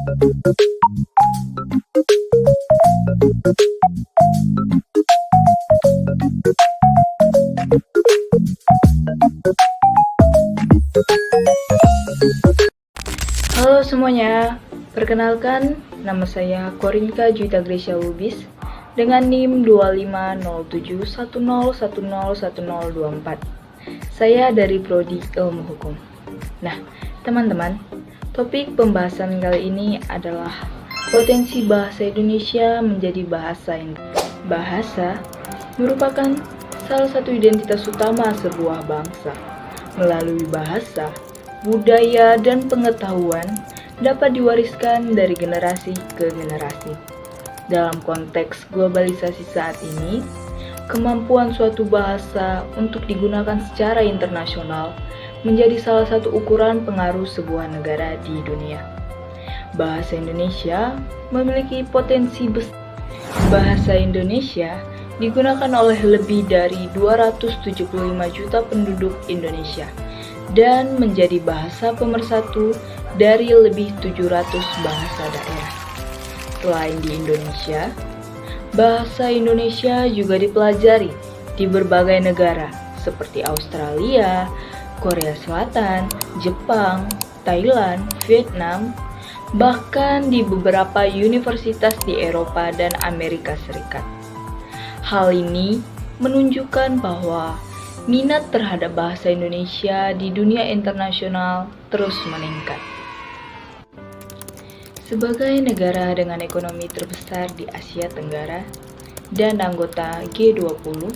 Halo semuanya, perkenalkan nama saya Korinka Juwita Gresya Lubis dengan NIM 250710101024. Saya dari Prodi Ilmu Hukum. Nah, teman-teman, topik pembahasan kali ini adalah potensi bahasa Indonesia menjadi bahasa Indonesia. Bahasa merupakan salah satu identitas utama sebuah bangsa. Melalui bahasa, budaya, dan pengetahuan dapat diwariskan dari generasi ke generasi. Dalam konteks globalisasi saat ini, kemampuan suatu bahasa untuk digunakan secara internasional menjadi salah satu ukuran pengaruh sebuah negara di dunia. Bahasa Indonesia memiliki potensi besar. Bahasa Indonesia digunakan oleh lebih dari 275 juta penduduk Indonesia dan menjadi bahasa pemersatu dari lebih 700 bahasa daerah. Selain di Indonesia, bahasa Indonesia juga dipelajari di berbagai negara seperti Australia, Korea Selatan, Jepang, Thailand, Vietnam, bahkan di beberapa universitas di Eropa dan Amerika Serikat. Hal ini menunjukkan bahwa minat terhadap bahasa Indonesia di dunia internasional terus meningkat. Sebagai negara dengan ekonomi terbesar di Asia Tenggara dan anggota G20,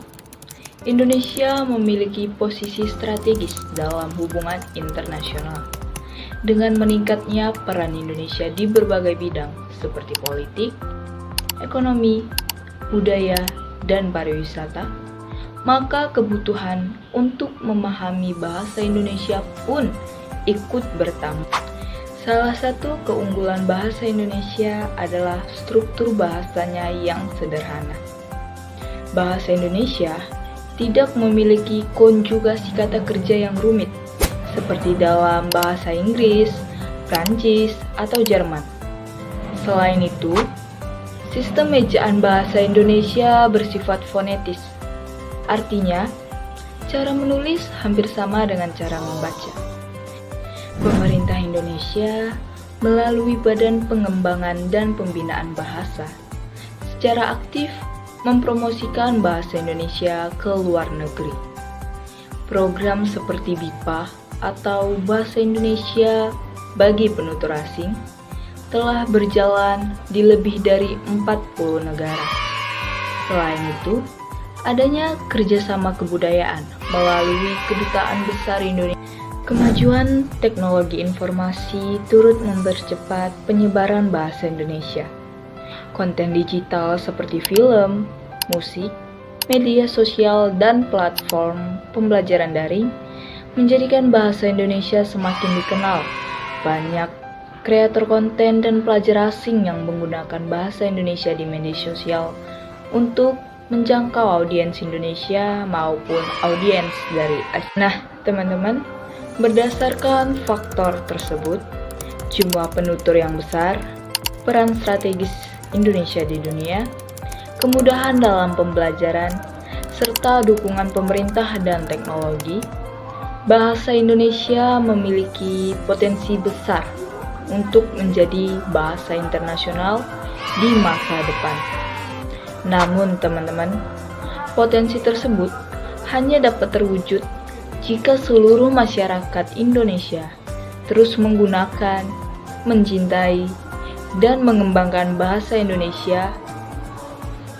Indonesia memiliki posisi strategis dalam hubungan internasional. Dengan meningkatnya peran Indonesia di berbagai bidang seperti politik, ekonomi, budaya, dan pariwisata, maka kebutuhan untuk memahami bahasa Indonesia pun ikut bertambah. Salah satu keunggulan bahasa Indonesia adalah struktur bahasanya yang sederhana. Bahasa Indonesia tidak memiliki konjugasi kata kerja yang rumit, seperti dalam bahasa Inggris, Prancis, atau Jerman. Selain itu, sistem ejaan bahasa Indonesia bersifat fonetis. Artinya, cara menulis hampir sama dengan cara membaca. Pemerintah Indonesia melalui Badan Pengembangan dan Pembinaan Bahasa secara aktif mempromosikan bahasa Indonesia ke luar negeri. Program seperti BIPA atau Bahasa Indonesia bagi Penutur Asing telah berjalan di lebih dari 40 negara. Selain itu, adanya kerjasama kebudayaan melalui Kedutaan Besar Indonesia. Kemajuan teknologi informasi turut mempercepat penyebaran bahasa Indonesia. Konten digital seperti film, musik, media sosial, dan platform pembelajaran daring menjadikan bahasa Indonesia semakin dikenal. Banyak kreator konten dan pelajar asing yang menggunakan bahasa Indonesia di media sosial untuk menjangkau audiens Indonesia maupun audiens dari Asia. Nah, teman-teman, berdasarkan faktor tersebut, jumlah penutur yang besar, peran strategis Indonesia di dunia, kemudahan dalam pembelajaran, serta dukungan pemerintah dan teknologi, bahasa Indonesia memiliki potensi besar untuk menjadi bahasa internasional di masa depan. Namun teman-teman, potensi tersebut hanya dapat terwujud jika seluruh masyarakat Indonesia terus menggunakan, mencintai, dan mengembangkan bahasa Indonesia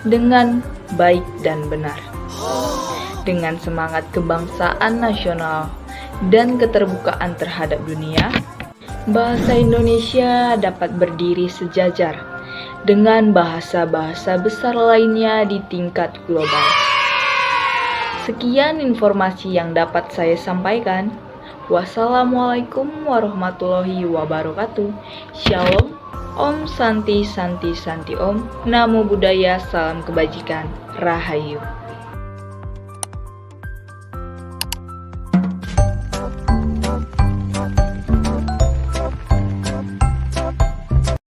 dengan baik dan benar. Dengan semangat kebangsaan nasional dan keterbukaan terhadap dunia, bahasa Indonesia dapat berdiri sejajar dengan bahasa-bahasa besar lainnya di tingkat global. Sekian informasi yang dapat saya sampaikan. Wassalamualaikum warahmatullahi wabarakatuh. Shalom, Om Santi Santi Santi Om. Namo Buddhaya, salam kebajikan. Rahayu.